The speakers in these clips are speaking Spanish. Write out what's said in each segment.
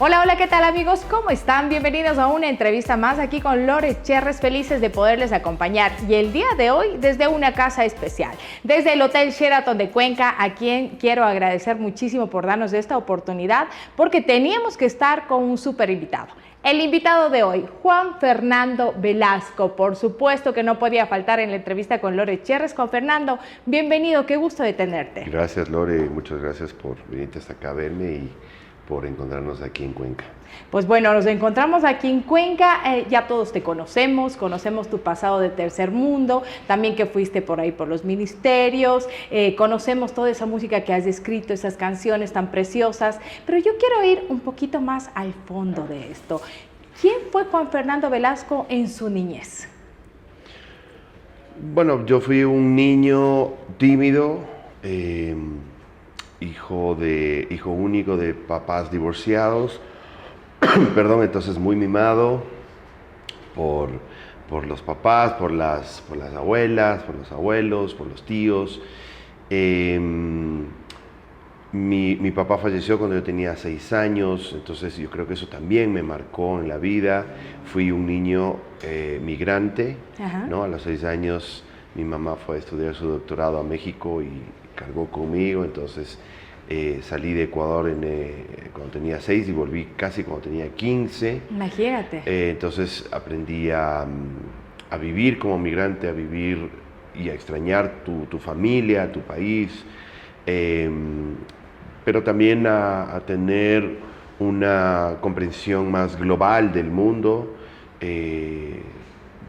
Hola, hola, ¿qué tal amigos? ¿Cómo están? Bienvenidos a una entrevista más aquí con Lore Cherres, felices de poderles acompañar. Y el día de hoy desde una casa especial, desde el Hotel Sheraton de Cuenca, a quien quiero agradecer muchísimo por darnos esta oportunidad, porque teníamos que estar con un súper invitado. El invitado de hoy, Juan Fernando Velasco, por supuesto que no podía faltar en la entrevista con Lore Cherres. Juan Fernando, bienvenido, qué gusto de tenerte. Gracias Lore, muchas gracias por venirte hasta acá a verme y por encontrarnos aquí en Cuenca. Pues bueno, nos encontramos aquí en Cuenca, ya todos te conocemos tu pasado de tercer mundo, también que fuiste por ahí por los ministerios, conocemos toda esa música que has escrito, esas canciones tan preciosas, pero yo quiero ir un poquito más al fondo de esto. ¿Quién fue Juan Fernando Velasco en su niñez? Bueno, yo fui un niño tímido, hijo único de papás divorciados, perdón, entonces muy mimado por los papás, por las abuelas, por los abuelos, por los tíos. Mi papá falleció cuando yo tenía 6 años, entonces yo creo que eso también me marcó en la vida. Fui un niño migrante, ¿no? A los 6 años mi mamá fue a estudiar su doctorado a México y cargó conmigo, entonces salí de Ecuador cuando tenía 6 y volví casi cuando tenía 15. Imagínate. Entonces aprendí a vivir como migrante, a vivir y a extrañar tu familia, tu país, pero también a tener una comprensión más global del mundo.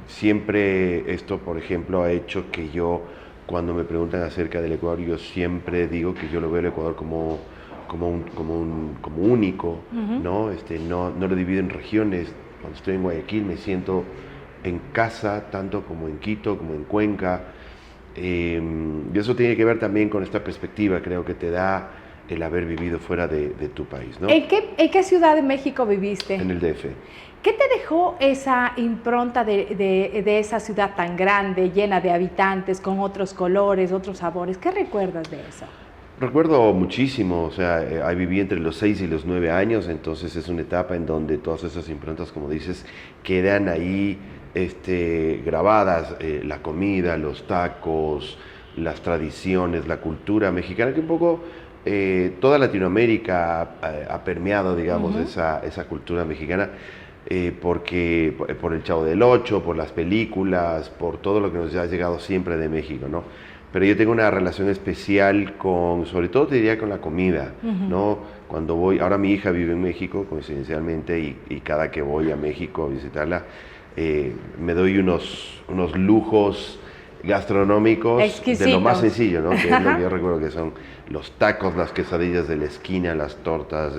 Siempre esto, por ejemplo, ha hecho que yo, cuando me preguntan acerca del Ecuador, yo siempre digo que yo lo veo el Ecuador como único, ¿no? No lo divido en regiones. Cuando estoy en Guayaquil me siento en casa, tanto como en Quito, como en Cuenca. Y eso tiene que ver también con esta perspectiva, creo que te da el haber vivido fuera de tu país, ¿no? ¿En qué ciudad de México viviste? En el DF. ¿Qué te dejó esa impronta de esa ciudad tan grande, llena de habitantes, con otros colores, otros sabores? ¿Qué recuerdas de eso? Recuerdo muchísimo, o sea, ahí viví entre los 6 y los 9 años, entonces es una etapa en donde todas esas improntas, como dices, quedan ahí grabadas, la comida, los tacos, las tradiciones, la cultura mexicana, que un poco toda Latinoamérica ha permeado, digamos, esa cultura mexicana. Porque por el Chavo del Ocho, por las películas, por todo lo que nos ha llegado siempre de México, ¿no? Pero yo tengo una relación especial sobre todo te diría con la comida, ¿no? Cuando voy, ahora mi hija vive en México, coincidencialmente, y cada que voy a México a visitarla, me doy unos lujos gastronómicos exquisitos, de lo más sencillo, ¿no? Que es lo que yo recuerdo que son los tacos, las quesadillas de la esquina, las tortas,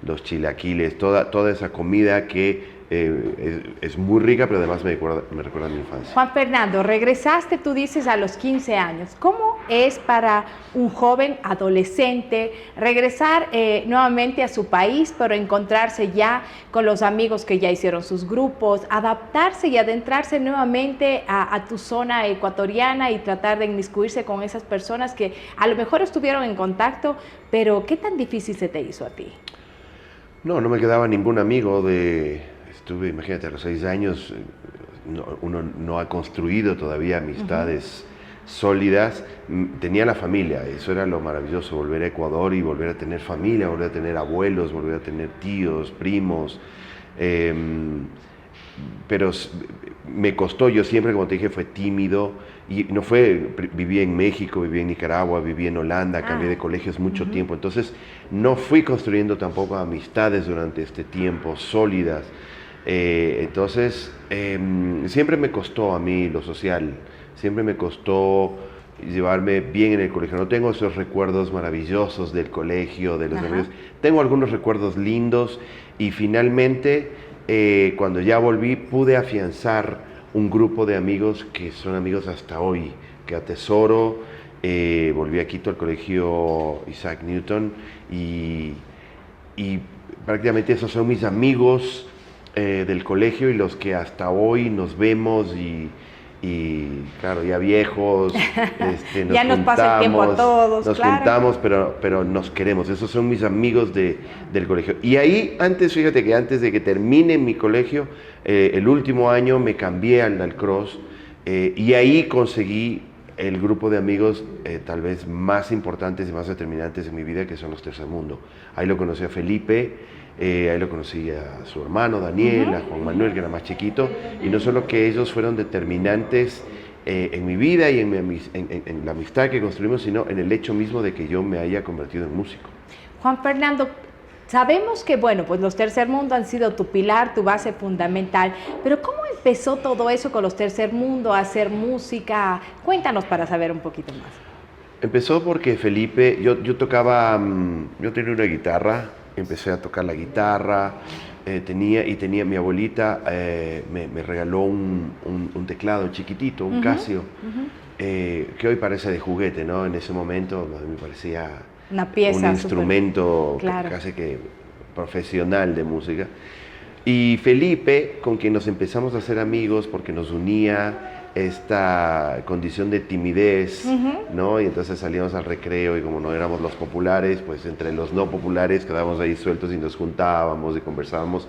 los chilaquiles, toda esa comida que es muy rica, pero además me recuerda a mi infancia. Juan Fernando, regresaste, tú dices, a los 15 años. ¿Cómo es para un joven adolescente regresar nuevamente a su país, pero encontrarse ya con los amigos que ya hicieron sus grupos, adaptarse y adentrarse nuevamente a tu zona ecuatoriana y tratar de inmiscuirse con esas personas que a lo mejor estuvieron en contacto, pero qué tan difícil se te hizo a ti? No me quedaba ningún amigo imagínate, a los 6 años, uno no ha construido todavía amistades sólidas. Tenía la familia, eso era lo maravilloso, volver a Ecuador y volver a tener familia, volver a tener abuelos, volver a tener tíos, primos. Pero me costó, yo siempre, como te dije, fue tímido, y viví en México, viví en Nicaragua, viví en Holanda, cambié de colegios mucho tiempo, entonces no fui construyendo tampoco amistades durante este tiempo sólidas. Entonces, siempre me costó a mí lo social, siempre me costó llevarme bien en el colegio. No tengo esos recuerdos maravillosos del colegio, de los amigos. Tengo algunos recuerdos lindos y finalmente, cuando ya volví, pude afianzar un grupo de amigos que son amigos hasta hoy, que atesoro. Volví a Quito al colegio Isaac Newton y prácticamente esos son mis amigos del colegio y los que hasta hoy nos vemos y claro, ya viejos, nos ya nos pasa el tiempo a todos, nos claro. juntamos, pero nos queremos. Esos son mis amigos del colegio. Y ahí, fíjate que antes de que termine mi colegio, el último año me cambié al cross, y ahí conseguí el grupo de amigos tal vez más importantes y más determinantes en mi vida, que son los Tercer Mundo. Ahí lo conocí a Felipe, ahí lo conocí a su hermano Daniel, a Juan Manuel, que era más chiquito, y no solo que ellos fueron determinantes en mi vida y en la amistad que construimos, sino en el hecho mismo de que yo me haya convertido en músico. Juan Fernando, sabemos que, bueno, pues los Tercer Mundo han sido tu pilar, tu base fundamental, pero ¿cómo empezó todo eso con los Tercer Mundo, a hacer música? Cuéntanos para saber un poquito más. Empezó porque Felipe, yo tocaba, yo tenía una guitarra, empecé a tocar la guitarra, tenía mi abuelita, me regaló un teclado chiquitito, un Casio, que hoy parece de juguete, ¿no? En ese momento me parecía una pieza, un instrumento claro, casi que profesional de música. Y Felipe, con quien nos empezamos a hacer amigos porque nos unía esta condición de timidez, ¿no? Y entonces salíamos al recreo y como no éramos los populares, pues entre los no populares quedábamos ahí sueltos y nos juntábamos y conversábamos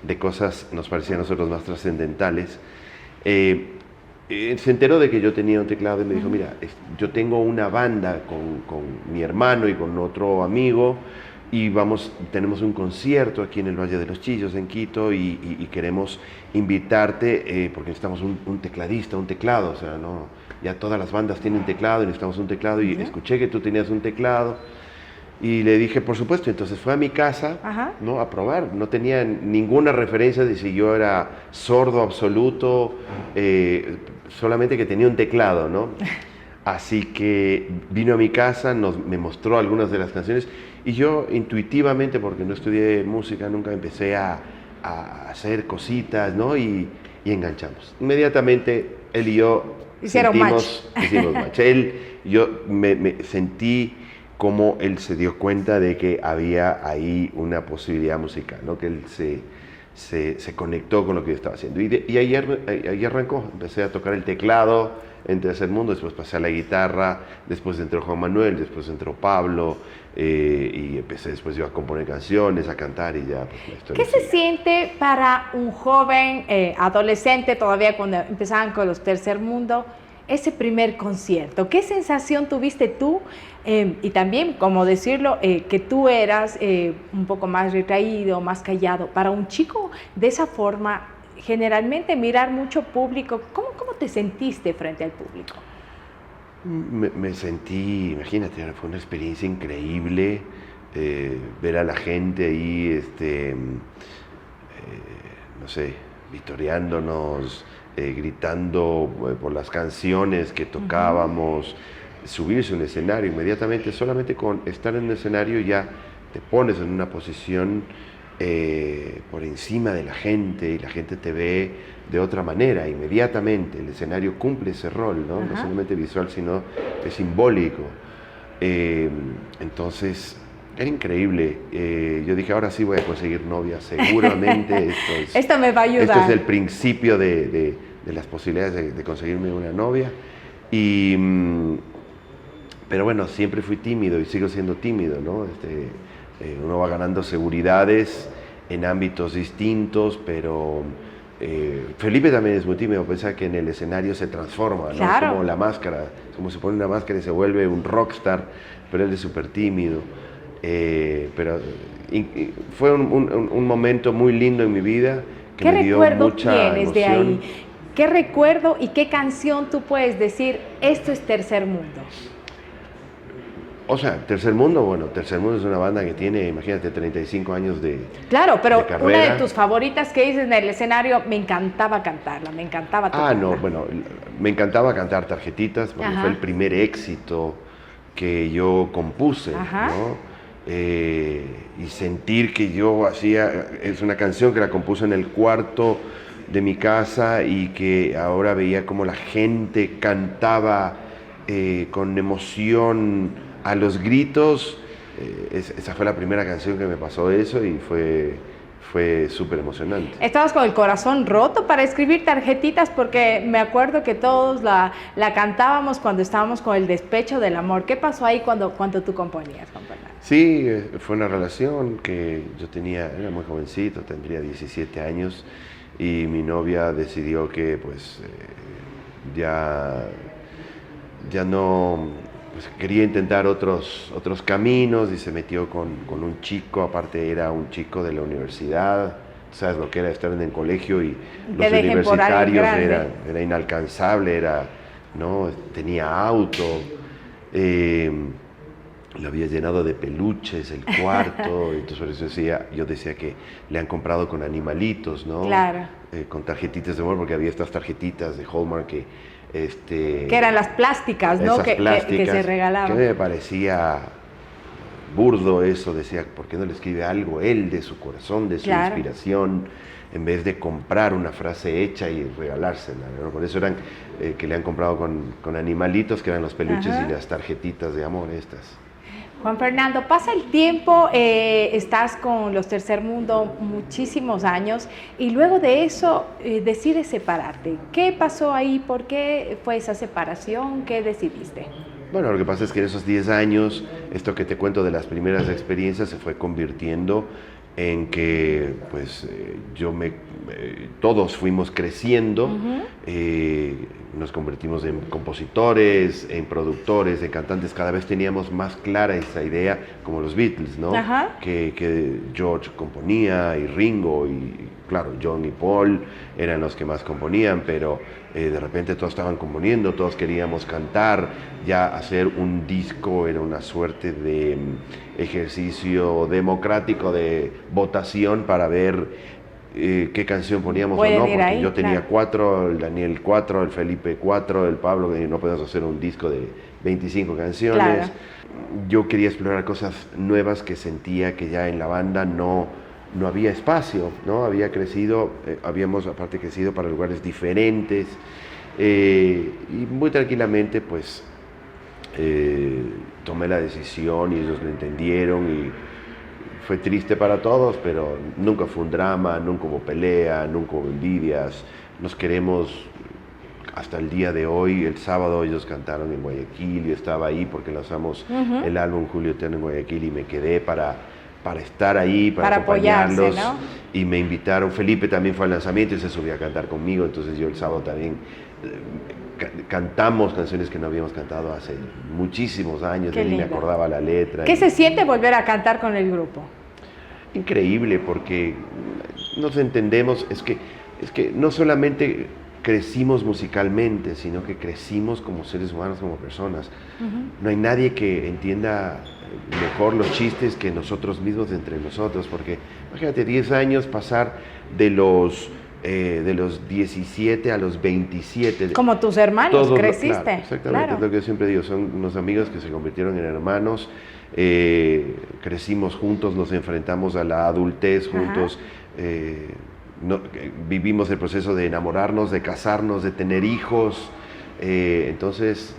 de cosas, nos parecían a nosotros más trascendentales. Se enteró de que yo tenía un teclado y me dijo, mira, yo tengo una banda con mi hermano y con otro amigo, y tenemos un concierto aquí en el Valle de los Chillos, en Quito, y queremos invitarte porque necesitamos un tecladista, un teclado, o sea, no, ya todas las bandas tienen teclado y necesitamos un teclado, y escuché que tú tenías un teclado, y le dije, por supuesto. Entonces fue a mi casa, ¿no? A probar. No tenía ninguna referencia de si yo era sordo absoluto, solamente que tenía un teclado, ¿no? Así que vino a mi casa, me mostró algunas de las canciones, y yo intuitivamente, porque no estudié música, nunca empecé a hacer cositas, ¿no? Y enganchamos. Inmediatamente él y yo hicimos match. Yo me sentí como él se dio cuenta de que había ahí una posibilidad musical, ¿no? Que él se conectó con lo que yo estaba haciendo. Y ahí arrancó. Empecé a tocar el teclado en Tercer Mundo, después pasé a la guitarra, después entró Juan Manuel, después entró Pablo, y empecé después yo a componer canciones, a cantar, y ya pues, la historia ¿Qué se siente para un joven adolescente, todavía cuando empezaban con los Tercer Mundo, ese primer concierto? ¿Qué sensación tuviste tú? Y también, como decirlo, que tú eras un poco más retraído, más callado. Para un chico de esa forma, generalmente mirar mucho público, ¿cómo te sentiste frente al público? Me sentí, imagínate, fue una experiencia increíble, ver a la gente ahí, no sé, vitoreándonos, gritando por las canciones que tocábamos, subirse a un escenario inmediatamente, solamente con estar en el escenario ya te pones en una posición por encima de la gente, y la gente te ve de otra manera, inmediatamente. El escenario cumple ese rol, ¿no? No solamente visual, sino es simbólico. Entonces, era increíble. Yo dije, ahora sí voy a conseguir novia, seguramente. Esto me va a ayudar. Esto es el principio de las posibilidades de conseguirme una novia. Pero bueno, siempre fui tímido y sigo siendo tímido, ¿no? Uno va ganando seguridades en ámbitos distintos, pero Felipe también es muy tímido, piensa que en el escenario se transforma, ¿no? Claro. Es como la máscara, como se pone una máscara y se vuelve un rockstar, pero él es súper tímido. Pero fue un momento muy lindo en mi vida que me dio mucha emoción. ¿Qué recuerdo tienes de ahí? ¿Qué recuerdo y qué canción tú puedes decir, esto es Tercer Mundo? O sea, Tercer Mundo, bueno, Tercer Mundo es una banda que tiene, imagínate, 35 años de Claro, pero carrera. Una de tus favoritas que dices en el escenario, me encantaba cantarla, me encantaba tocarla. No, bueno, me encantaba cantar Tarjetitas, porque fue el primer éxito que yo compuse, ¿no? Y sentir que yo hacía, es una canción que la compuse en el cuarto de mi casa y que ahora veía como la gente cantaba con emoción a los gritos. Esa fue la primera canción que me pasó eso, y fue fue súper emocionante. ¿Estabas con el corazón roto para escribir tarjetitas? Porque me acuerdo que todos la cantábamos cuando estábamos con el despecho del amor. ¿Qué pasó ahí cuando tú componías, Juan Fernando? Sí, fue una relación que yo tenía, era muy jovencito, tendría 17 años, y mi novia decidió que pues ya no, pues, quería intentar otros caminos y se metió con un chico, aparte era un chico de la universidad, sabes lo que era estar en el colegio y los universitarios era inalcanzable, ¿no? Tenía auto, lo había llenado de peluches el cuarto, entonces por eso yo decía que le han comprado con animalitos, ¿no? Claro. Con tarjetitas de amor, porque había estas tarjetitas de Hallmark que eran las plásticas, ¿no? Que se regalaban. Que me parecía burdo eso, decía, ¿por qué no le escribe algo él de su corazón, de su inspiración, en vez de comprar una frase hecha y regalársela, ¿no? Por eso eran que le han comprado con animalitos, que eran los peluches y las tarjetitas de amor estas. Juan Fernando, pasa el tiempo, estás con los Tercer Mundo muchísimos años y luego de eso decides separarte. ¿Qué pasó ahí? ¿Por qué fue esa separación? ¿Qué decidiste? Bueno, lo que pasa es que en esos 10 años, esto que te cuento de las primeras experiencias se fue convirtiendo en que pues todos fuimos creciendo, nos convertimos en compositores, en productores, en cantantes, cada vez teníamos más clara esa idea, como los Beatles, ¿no? Que George componía y Ringo y claro, John y Paul eran los que más componían, pero de repente todos estaban componiendo, todos queríamos cantar, ya hacer un disco era una suerte de ejercicio democrático de votación para ver qué canción poníamos o no, porque ahí, yo tenía 4, el Daniel 4, el Felipe 4, el Pablo, y no podíamos hacer un disco de 25 canciones. Claro. Yo quería explorar cosas nuevas que sentía que ya en la banda no había espacio, ¿no? Había crecido, habíamos aparte crecido para lugares diferentes, y muy tranquilamente pues tomé la decisión y ellos lo entendieron y fue triste para todos, pero nunca fue un drama, nunca hubo pelea, nunca hubo envidias, nos queremos hasta el día de hoy. El sábado ellos cantaron en Guayaquil, yo estaba ahí porque lanzamos el álbum Julio Eterno en Guayaquil y me quedé para estar ahí, para acompañarlos, ¿no? Y me invitaron, Felipe también fue al lanzamiento y se subió a cantar conmigo, entonces yo el sábado también cantamos canciones que no habíamos cantado hace muchísimos años, ni me acordaba la letra. ¿Qué se siente volver a cantar con el grupo? Increíble, porque nos entendemos, es que no solamente crecimos musicalmente, sino que crecimos como seres humanos, como personas. No hay nadie que entienda mejor los chistes que nosotros mismos entre nosotros, porque imagínate 10 años pasar de los 17 a los 27. Como tus hermanos, todos, creciste. Claro, exactamente, es lo que yo siempre digo, son unos amigos que se convirtieron en hermanos, crecimos juntos, nos enfrentamos a la adultez juntos, vivimos el proceso de enamorarnos, de casarnos, de tener hijos, entonces,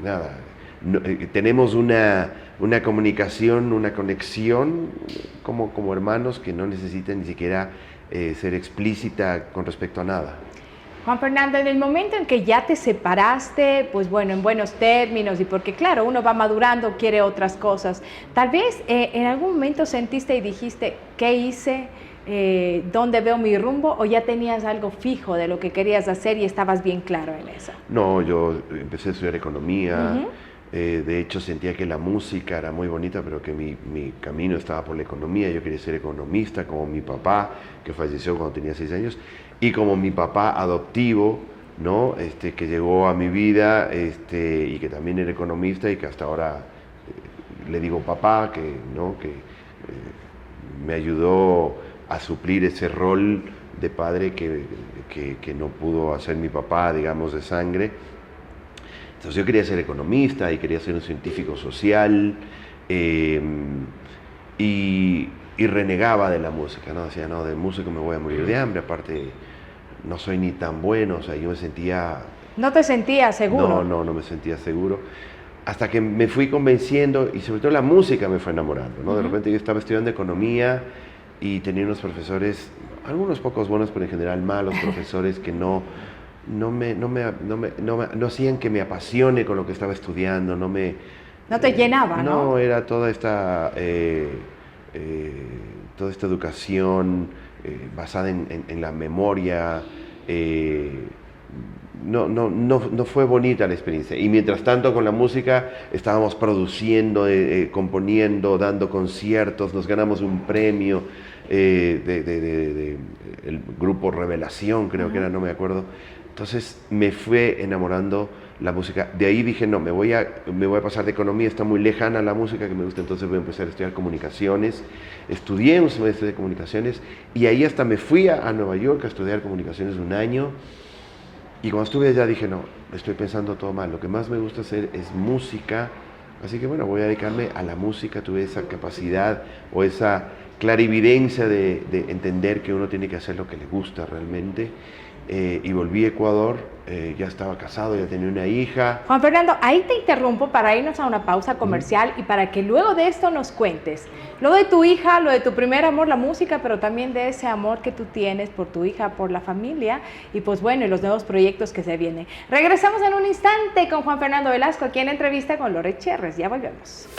nada, tenemos una comunicación, una conexión como hermanos que no necesitan ni siquiera ser explícita con respecto a nada. Juan Fernando, en el momento en que ya te separaste, pues bueno, en buenos términos, y porque claro, uno va madurando, quiere otras cosas, tal vez en algún momento sentiste y dijiste, ¿qué hice? ¿Dónde veo mi rumbo? ¿O ya tenías algo fijo de lo que querías hacer y estabas bien claro en eso? No, yo empecé a estudiar economía. De hecho sentía que la música era muy bonita, pero que mi camino estaba por la economía. Yo quería ser economista como mi papá, que falleció cuando tenía 6 años, y como mi papá adoptivo, ¿no? Que llegó a mi vida y que también era economista y que hasta ahora le digo papá, que me ayudó a suplir ese rol de padre que no pudo hacer mi papá, digamos, de sangre. Entonces yo quería ser economista y quería ser un científico social, y renegaba de la música, ¿no? Decía, no, del músico me voy a morir de hambre, aparte no soy ni tan bueno, o sea, yo me sentía... ¿No te sentías seguro? No me sentía seguro, hasta que me fui convenciendo y sobre todo la música me fue enamorando, ¿no? De repente yo estaba estudiando economía y tenía unos profesores, algunos pocos buenos, pero en general malos profesores que no hacían que me apasione con lo que estaba estudiando, no te llenaba, ¿no? No, era toda esta educación basada en la memoria. No fue bonita la experiencia. Y mientras tanto con la música estábamos produciendo, componiendo, dando conciertos, nos ganamos un premio el grupo Revelación, creo que era, no me acuerdo. Entonces me fue enamorando la música. De ahí dije, no, me voy a pasar de economía, está muy lejana la música que me gusta, entonces voy a empezar a estudiar comunicaciones. Estudié un semestre de comunicaciones y ahí hasta me fui a Nueva York a estudiar comunicaciones un año. Y cuando estuve allá dije, no, estoy pensando todo mal, lo que más me gusta hacer es música, así que bueno, voy a dedicarme a la música. Tuve esa capacidad o esa clarividencia de entender que uno tiene que hacer lo que le gusta realmente. Y volví a Ecuador, ya estaba casado, ya tenía una hija. Juan Fernando, ahí te interrumpo para irnos a una pausa comercial y para que luego de esto nos cuentes lo de tu hija, lo de tu primer amor, la música, pero también de ese amor que tú tienes por tu hija, por la familia y pues bueno, y los nuevos proyectos que se vienen. Regresamos en un instante con Juan Fernando Velasco aquí en entrevista con Loret Cherres. Ya volvemos.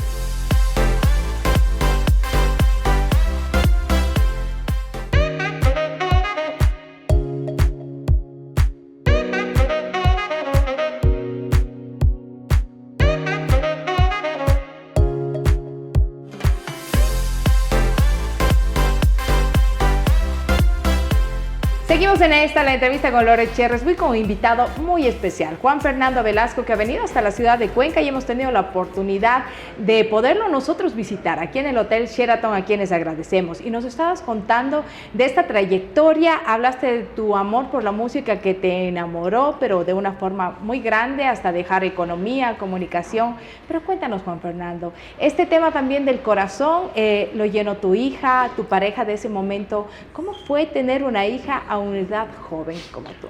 Seguimos en la entrevista con Loret Cherres. Voy con un invitado muy especial, Juan Fernando Velasco, que ha venido hasta la ciudad de Cuenca y hemos tenido la oportunidad de poderlo nosotros visitar aquí en el Hotel Sheraton, a quienes agradecemos. Y nos estabas contando de esta trayectoria, hablaste de tu amor por la música que te enamoró, pero de una forma muy grande, hasta dejar economía, comunicación. Pero cuéntanos, Juan Fernando, este tema también del corazón, lo llenó tu hija, tu pareja de ese momento. ¿Cómo fue tener una hija a una edad joven como tú?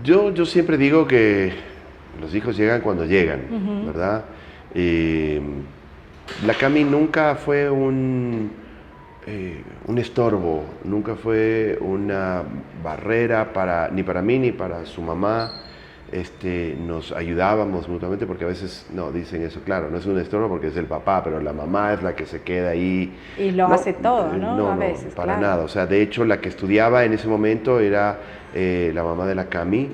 Yo siempre digo que los hijos llegan cuando llegan, ¿verdad? La Cami nunca fue un estorbo, nunca fue una barrera ni para mí ni para su mamá. Nos ayudábamos mutuamente porque a veces no dicen eso, claro, no es un estorbo porque es el papá, pero la mamá es la que se queda ahí y lo hace todo, ¿no? No, a veces, para claro. nada. O sea, de hecho la que estudiaba en ese momento era la mamá de la Cami.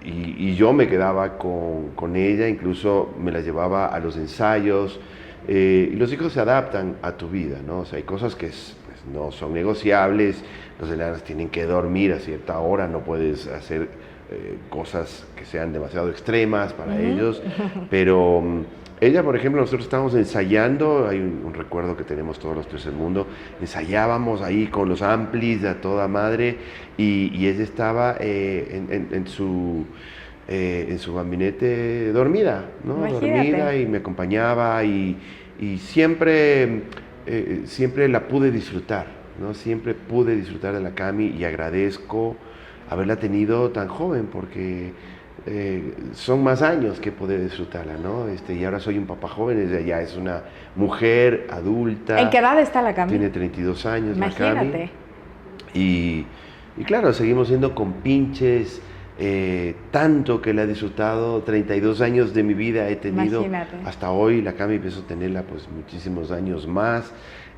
Y yo me quedaba con ella, incluso me la llevaba a los ensayos. Y los hijos se adaptan a tu vida, ¿no? O sea, hay cosas que pues, no son negociables. Los enanos tienen que dormir a cierta hora, no puedes hacer cosas que sean demasiado extremas para ellos, pero ella, por ejemplo, nosotros estábamos ensayando, hay un recuerdo que tenemos todos los tres del mundo, ensayábamos ahí con los amplis a toda madre y ella estaba en su gabinete dormida, ¿no? Imagínate. Dormida, y me acompañaba y siempre la pude disfrutar, ¿no? Siempre pude disfrutar de la Cami y agradezco haberla tenido tan joven porque son más años que poder disfrutarla, ¿no? Y ahora soy un papá joven, ella ya es una mujer adulta. ¿En qué edad está la Cami? Tiene 32 años. Imagínate. La Cami. Y claro, seguimos siendo compinches, tanto que la he disfrutado, 32 años de mi vida he tenido. Imagínate. Hasta hoy. La Cami pienso tenerla pues muchísimos años más,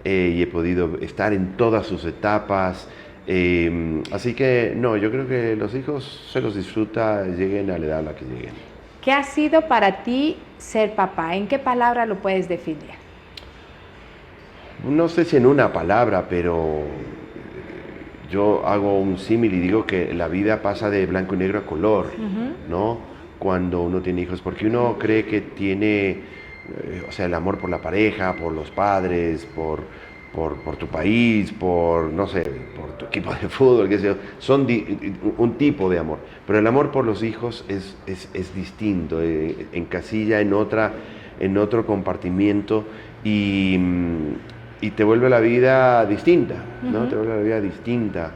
y he podido estar en todas sus etapas. Así que no, yo creo que los hijos se los disfruta, lleguen a la edad a la que lleguen. ¿Qué ha sido para ti ser papá? ¿En qué palabra lo puedes definir? No sé si en una palabra, pero yo hago un símil y digo que la vida pasa de blanco y negro a color, ¿no? Cuando uno tiene hijos, porque uno cree que tiene, o sea, el amor por la pareja, por los padres, por tu país, no sé, por tu equipo de fútbol, qué sé yo, son un tipo de amor. Pero el amor por los hijos es distinto, encasilla en otro compartimiento y te vuelve la vida distinta, ¿no? Te vuelve la vida distinta.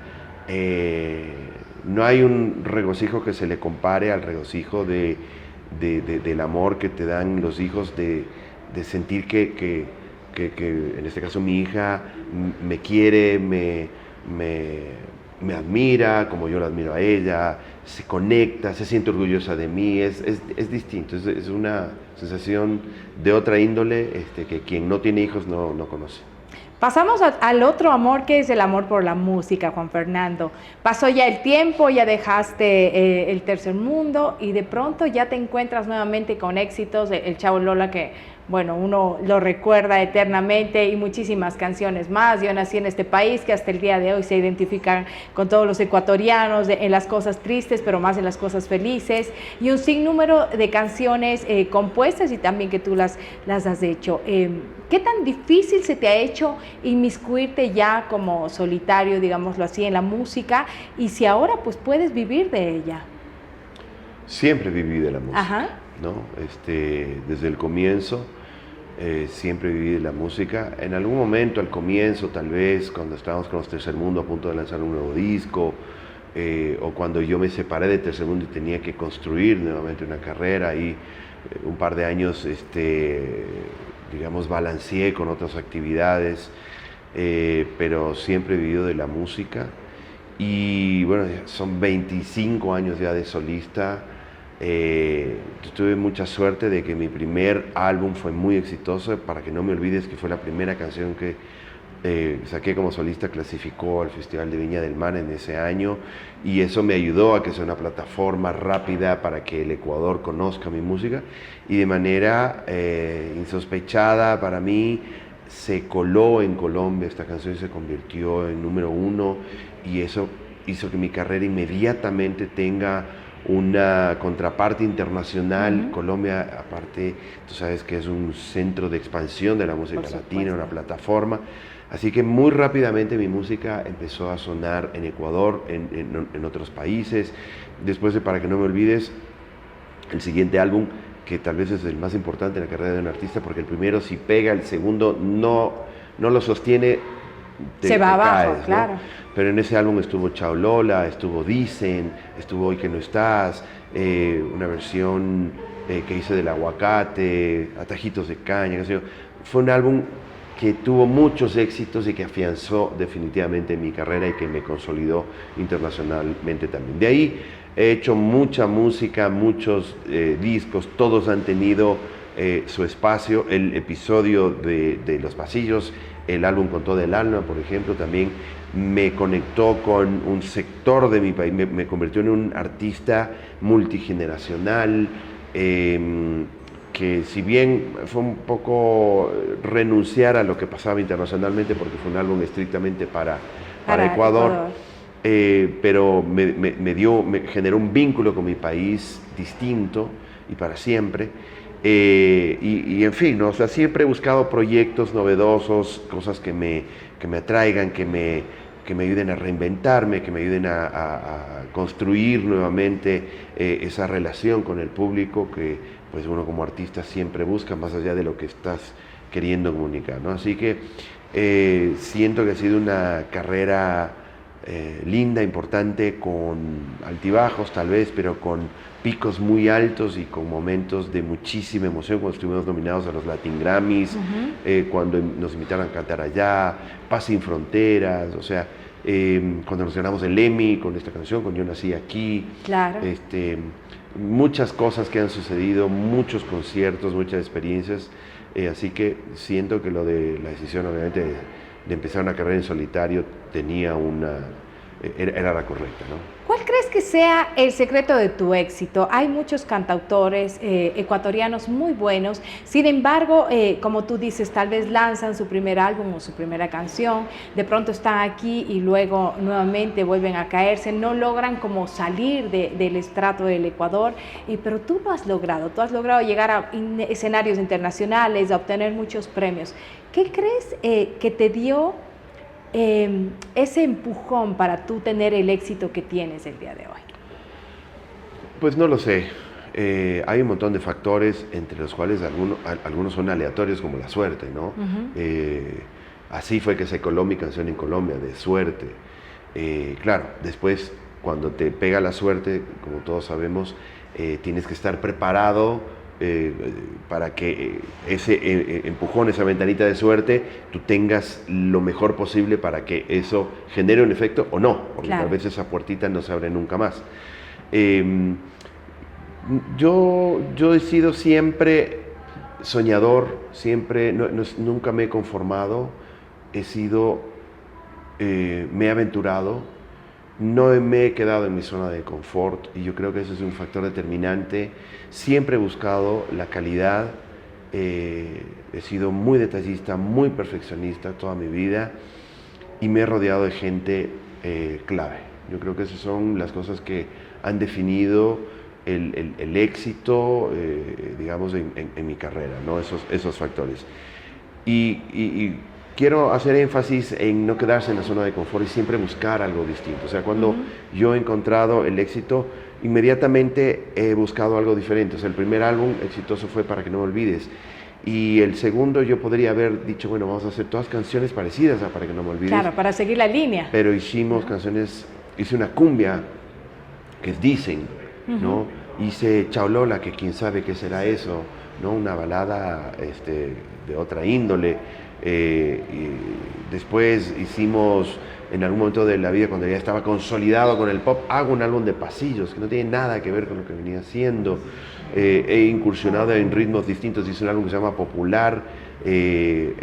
No hay un regocijo que se le compare al regocijo del amor que te dan los hijos, de sentir que que en este caso mi hija me quiere, me admira, como yo la admiro a ella, se conecta, se siente orgullosa de mí, es distinto, es una sensación de otra índole que quien no tiene hijos no conoce. Pasamos al otro amor, que es el amor por la música, Juan Fernando. Pasó ya el tiempo, ya dejaste el tercer mundo y de pronto ya te encuentras nuevamente con éxitos, el Chavo Lola, que bueno, uno lo recuerda eternamente, y muchísimas canciones más. Yo nací en este país, que hasta el día de hoy se identifican con todos los ecuatorianos en las cosas tristes, pero más en las cosas felices, y un sinnúmero de canciones compuestas y también que tú las has hecho. ¿Qué tan difícil se te ha hecho inmiscuirte ya como solitario, digámoslo así, en la música, y si ahora pues puedes vivir de ella? Siempre viví de la música. Ajá. ¿No? Desde el comienzo siempre viví de la música. En algún momento, al comienzo, tal vez, cuando estábamos con los Tercer Mundo a punto de lanzar un nuevo disco, o cuando yo me separé de Tercer Mundo y tenía que construir nuevamente una carrera, y un par de años, digamos, balanceé con otras actividades, pero siempre he vivido de la música. Y bueno, son 25 años ya de solista. Tuve mucha suerte de que mi primer álbum fue muy exitoso. Para que no me olvides, que fue la primera canción que saqué como solista, clasificó al Festival de Viña del Mar en ese año, y eso me ayudó a que sea una plataforma rápida para que el Ecuador conozca mi música, y de manera insospechada para mí se coló en Colombia. Esta canción se convirtió en número 1, y eso hizo que mi carrera inmediatamente tenga una contraparte internacional. Colombia, aparte, tú sabes que es un centro de expansión de la música latina, una plataforma. Así que muy rápidamente mi música empezó a sonar en Ecuador, en otros países. Después de Para que no me olvides, el siguiente álbum, que tal vez es el más importante en la carrera de un artista, porque el primero si pega, el segundo no lo sostiene, se va abajo, caes, claro. ¿no? Pero en ese álbum estuvo Chao Lola, estuvo Dicen, estuvo Hoy que no estás, una versión que hice del Aguacate, Atajitos de Caña, qué sé yo. Fue un álbum que tuvo muchos éxitos y que afianzó definitivamente mi carrera y que me consolidó internacionalmente también. De ahí he hecho mucha música, muchos discos, todos han tenido su espacio. El episodio de Los Pasillos, el álbum Con Todo el Alma, por ejemplo, también me conectó con un sector de mi país, me convirtió en un artista multigeneracional, que si bien fue un poco renunciar a lo que pasaba internacionalmente, porque fue un álbum estrictamente para Ecuador. Pero me generó un vínculo con mi país distinto y para siempre. Y en fin, ¿no? O sea, siempre he buscado proyectos novedosos, cosas que me atraigan, que me ayuden a reinventarme, que me ayuden a construir nuevamente esa relación con el público que pues uno como artista siempre busca, más allá de lo que estás queriendo comunicar, ¿no? Así que siento que ha sido una carrera linda, importante, con altibajos tal vez, pero con picos muy altos y con momentos de muchísima emoción, cuando estuvimos nominados a los Latin Grammys, cuando nos invitaron a cantar allá, Paz sin Fronteras, o sea, cuando nos ganamos el Emmy con esta canción, con Yo Nací Aquí. Claro. Muchas cosas que han sucedido, muchos conciertos, muchas experiencias, así que siento que lo de la decisión, obviamente, de empezar una carrera en solitario era la correcta, ¿no? ¿Cuál crees que sea el secreto de tu éxito? Hay muchos cantautores ecuatorianos muy buenos, sin embargo, como tú dices, tal vez lanzan su primer álbum o su primera canción, de pronto están aquí y luego nuevamente vuelven a caerse, no logran como salir del estrato del Ecuador, pero tú lo has logrado llegar a escenarios internacionales, a obtener muchos premios. ¿Qué crees que te dio ese empujón para tú tener el éxito que tienes el día de hoy? Pues no lo sé. Hay un montón de factores, entre los cuales algunos son aleatorios, como la suerte, ¿no? Así fue que se coló mi canción en Colombia, de suerte. Claro, después, cuando te pega la suerte, como todos sabemos, tienes que estar preparado para que ese empujón, esa ventanita de suerte, tú tengas lo mejor posible para que eso genere un efecto o no, porque Claro. tal vez esa puertita no se abre nunca más. Yo he sido siempre soñador, siempre, nunca me he conformado, me he aventurado, no me he quedado en mi zona de confort y yo creo que ese es un factor determinante. Siempre he buscado la calidad, he sido muy detallista, muy perfeccionista toda mi vida y me he rodeado de gente clave. Yo creo que esas son las cosas que han definido el éxito, digamos, en mi carrera, ¿no? Esos factores. Y quiero hacer énfasis en no quedarse en la zona de confort y siempre buscar algo distinto. O sea, cuando yo he encontrado el éxito, inmediatamente he buscado algo diferente. O sea, el primer álbum exitoso fue Para que no me olvides. Y el segundo yo podría haber dicho, bueno, vamos a hacer todas canciones parecidas a Para que no me olvides. Claro, para seguir la línea. Pero hicimos canciones, hice una cumbia que es Dicen, ¿no? Hice Chao Lola, que quién sabe qué será eso, ¿no? Una balada de otra índole. Y después hicimos, en algún momento de la vida, cuando ya estaba consolidado con el pop, hago un álbum de pasillos que no tiene nada que ver con lo que venía haciendo. He incursionado en ritmos distintos, hice un álbum que se llama Popular, que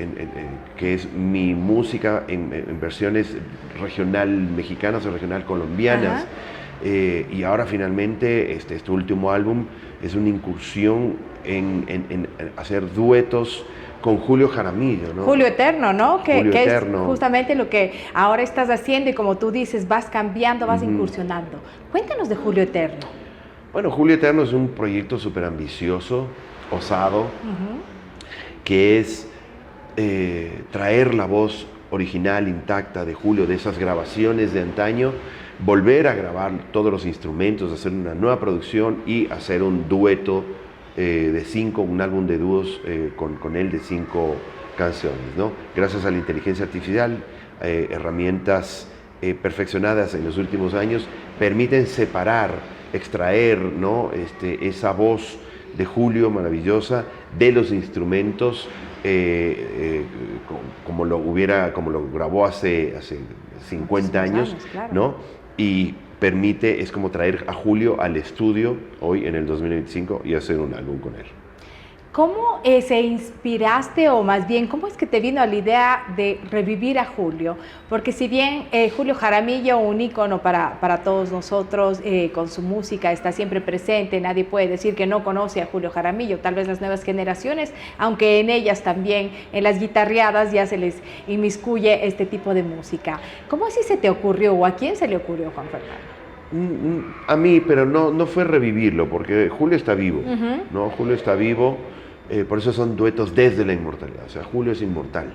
es mi música en versiones regional mexicanas o regional colombianas. Y ahora finalmente este último álbum es una incursión en hacer duetos con Julio Jaramillo, ¿no? Julio Eterno, ¿no? Que Eterno. Es justamente lo que ahora estás haciendo y como tú dices, vas cambiando, vas incursionando. Cuéntanos de Julio Eterno. Bueno, Julio Eterno es un proyecto súper ambicioso, osado, que es traer la voz original, intacta de Julio, de esas grabaciones de antaño, volver a grabar todos los instrumentos, hacer una nueva producción y hacer un dueto un álbum de dúos con él de 5 canciones, ¿no? Gracias a la inteligencia artificial, herramientas perfeccionadas en los últimos años, permiten separar, extraer, ¿no? Esa voz de Julio maravillosa de los instrumentos como lo grabó hace 50 años, claro. ¿no? Y permite, es como traer a Julio al estudio hoy en el 2025 y hacer un álbum con él. ¿Cómo se inspiraste o más bien cómo es que te vino la idea de revivir a Julio? Porque si bien Julio Jaramillo, un ícono para todos nosotros, con su música está siempre presente, nadie puede decir que no conoce a Julio Jaramillo, tal vez las nuevas generaciones, aunque en ellas también, en las guitarreadas ya se les inmiscuye este tipo de música. ¿Cómo así se te ocurrió o a quién se le ocurrió, Juan Fernando? A mí, pero no fue revivirlo, porque Julio está vivo, ¿no? Julio está vivo. Por eso son duetos desde la inmortalidad, o sea, Julio es inmortal.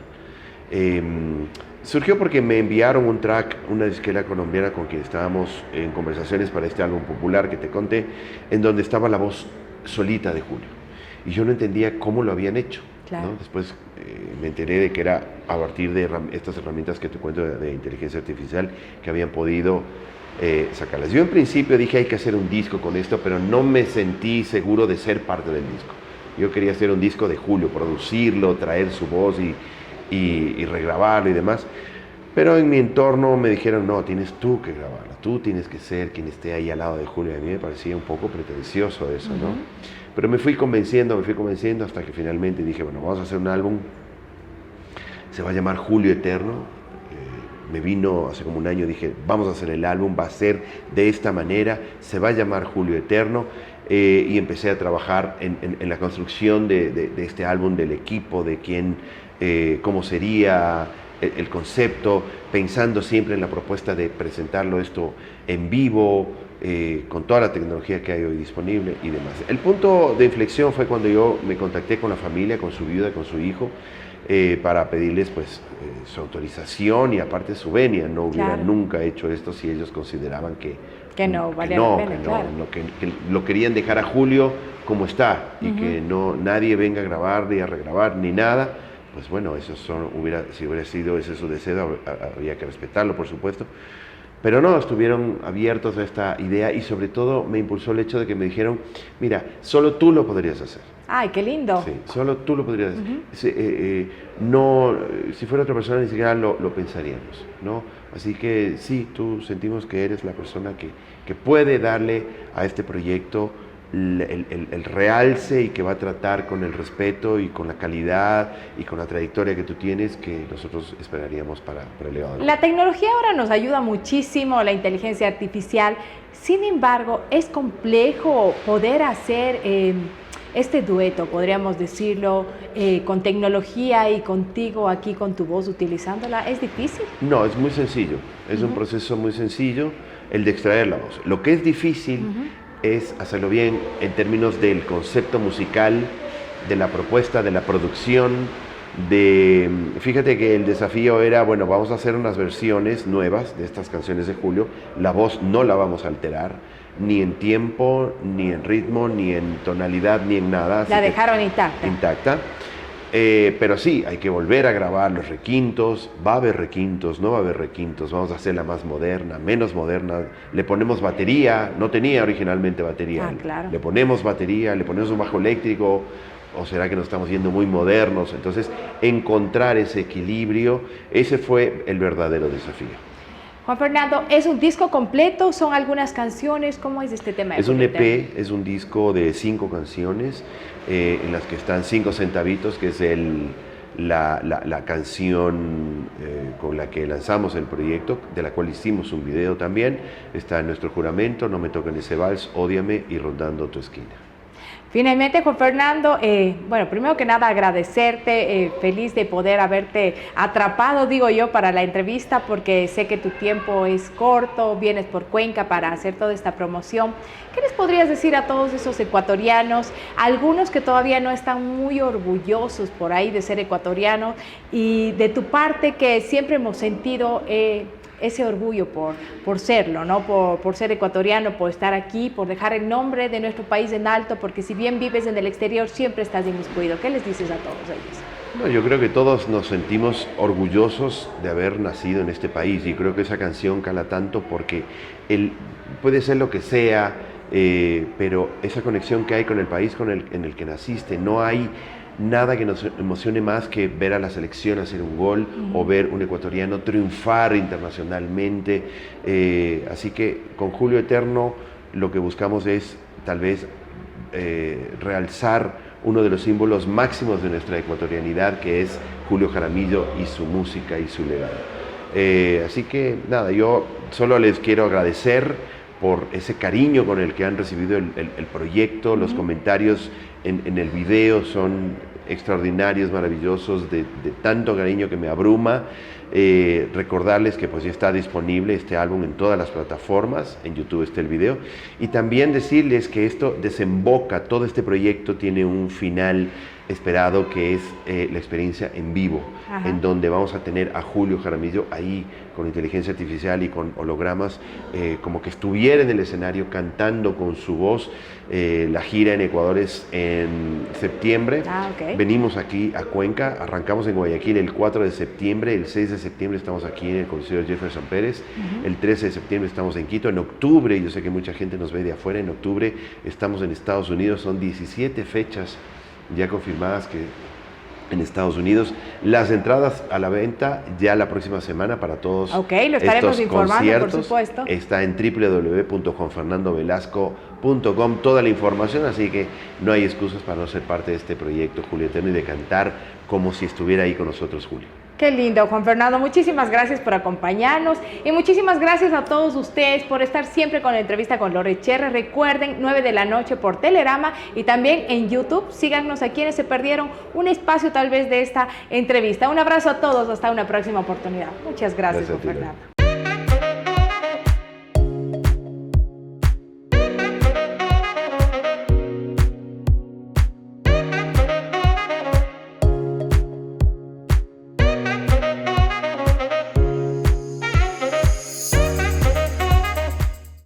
Surgió porque me enviaron un track, una disquera colombiana con quien estábamos en conversaciones para este álbum Popular que te conté, en donde estaba la voz solita de Julio. Y yo no entendía cómo lo habían hecho, claro, ¿no? Después me enteré de que era a partir de estas herramientas que te cuento de inteligencia artificial que habían podido sacarlas. Yo en principio dije hay que hacer un disco con esto, pero no me sentí seguro de ser parte del disco. Yo quería hacer un disco de Julio, producirlo, traer su voz y regrabarlo y demás. Pero en mi entorno me dijeron, no, tienes tú que grabarlo, tú tienes que ser quien esté ahí al lado de Julio. Y a mí me parecía un poco pretencioso eso, ¿no? Pero me fui convenciendo hasta que finalmente dije, bueno, vamos a hacer un álbum, se va a llamar Julio Eterno. Me vino hace como un año, dije, vamos a hacer el álbum, va a ser de esta manera, se va a llamar Julio Eterno. Y empecé a trabajar en la construcción de este álbum, del equipo, de quién, cómo sería el concepto, pensando siempre en la propuesta de presentarlo esto en vivo, con toda la tecnología que hay hoy disponible y demás. El punto de inflexión fue cuando yo me contacté con la familia, con su viuda, con su hijo, para pedirles pues su autorización y aparte su venia. No hubiera nunca hecho esto si ellos consideraban que no valía la pena, claro. Que lo querían dejar a Julio como está y que no nadie venga a grabar ni a regrabar ni nada. Pues bueno, si hubiera sido ese su deseo, habría que respetarlo, por supuesto. Pero no, estuvieron abiertos a esta idea y sobre todo me impulsó el hecho de que me dijeron, mira, solo tú lo podrías hacer. ¡Ay, qué lindo! Sí, solo tú lo podrías hacer. No, si fuera otra persona ni siquiera lo pensaríamos, ¿no? Así que sí, tú sentimos que eres la persona que puede darle a este proyecto el realce y que va a tratar con el respeto y con la calidad y con la trayectoria que tú tienes que nosotros esperaríamos para el legado. La tecnología ahora nos ayuda muchísimo, la inteligencia artificial. Sin embargo, es complejo poder hacer este dueto, podríamos decirlo, con tecnología y contigo aquí con tu voz utilizándola. ¿Es difícil? No, es muy sencillo. Es un proceso muy sencillo el de extraer la voz. Lo que es difícil es hacerlo bien en términos del concepto musical, de la propuesta, de la producción, fíjate que el desafío era, bueno, vamos a hacer unas versiones nuevas de estas canciones de Julio, la voz no la vamos a alterar, ni en tiempo, ni en ritmo, ni en tonalidad, ni en nada. La dejaron intacta. Intacta. Pero sí, hay que volver a grabar los requintos, va a haber requintos, no va a haber requintos, vamos a hacerla más moderna, menos moderna, le ponemos batería, no tenía originalmente batería, claro. Le ponemos batería, le ponemos un bajo eléctrico, o será que nos estamos yendo muy modernos, entonces encontrar ese equilibrio, ese fue el verdadero desafío. Juan Fernando, ¿es un disco completo? ¿Son algunas canciones? ¿Cómo es este tema? Es un EP, es un disco de 5 canciones, en las que están 5 centavitos, que es la canción con la que lanzamos el proyecto, de la cual hicimos un video también. Está en Nuestro Juramento, No me toquen ese vals, Ódiame y Rondando tu esquina. Finalmente, Juan Fernando, bueno, primero que nada agradecerte, feliz de poder haberte atrapado, digo yo, para la entrevista, porque sé que tu tiempo es corto, vienes por Cuenca para hacer toda esta promoción. ¿Qué les podrías decir a todos esos ecuatorianos, algunos que todavía no están muy orgullosos por ahí de ser ecuatorianos, y de tu parte que siempre hemos sentido ese orgullo por serlo, ¿no? Por ser ecuatoriano, por estar aquí, por dejar el nombre de nuestro país en alto, porque si bien vives en el exterior, siempre estás inmiscuido? ¿Qué les dices a todos ellos? No, yo creo que todos nos sentimos orgullosos de haber nacido en este país, y creo que esa canción cala tanto porque puede ser lo que sea, pero esa conexión que hay con el país en el que naciste, no hay nada que nos emocione más que ver a la selección hacer un gol o ver un ecuatoriano triunfar internacionalmente. Así que con Julio Eterno lo que buscamos es tal vez realzar uno de los símbolos máximos de nuestra ecuatorianidad, que es Julio Jaramillo y su música y su legado. Así que nada, yo solo les quiero agradecer por ese cariño con el que han recibido el proyecto. Los comentarios en el video son extraordinarios, maravillosos, de tanto cariño que me abruma. Recordarles que pues ya está disponible este álbum en todas las plataformas, en YouTube está el video, y también decirles que esto desemboca, todo este proyecto tiene un final esperado, que es la experiencia en vivo, en donde vamos a tener a Julio Jaramillo ahí con inteligencia artificial y con hologramas, como que estuviera en el escenario cantando con su voz. La gira en Ecuador es en septiembre. Venimos aquí a Cuenca, arrancamos en Guayaquil el 4 de septiembre, el 6 de septiembre estamos aquí en el Coliseo Jefferson Pérez, el 13 de septiembre estamos en Quito, en octubre, yo sé que mucha gente nos ve de afuera, en octubre estamos en Estados Unidos, son 17 fechas ya confirmadas que en Estados Unidos. Las entradas a la venta ya la próxima semana para todos lo estaremos informando, conciertos. por supuesto. Está en www.juanfernandovelasco.com toda la información, así que no hay excusas para no ser parte de este proyecto Julio Eterno y de cantar como si estuviera ahí con nosotros Julio. Qué lindo, Juan Fernando. Muchísimas gracias por acompañarnos y muchísimas gracias a todos ustedes por estar siempre con la entrevista con Lore Cherres. Recuerden, 9 de la noche por Telerama y también en YouTube. Síganos a quienes se perdieron un espacio tal vez de esta entrevista. Un abrazo a todos, hasta una próxima oportunidad. Muchas gracias, Juan Fernando.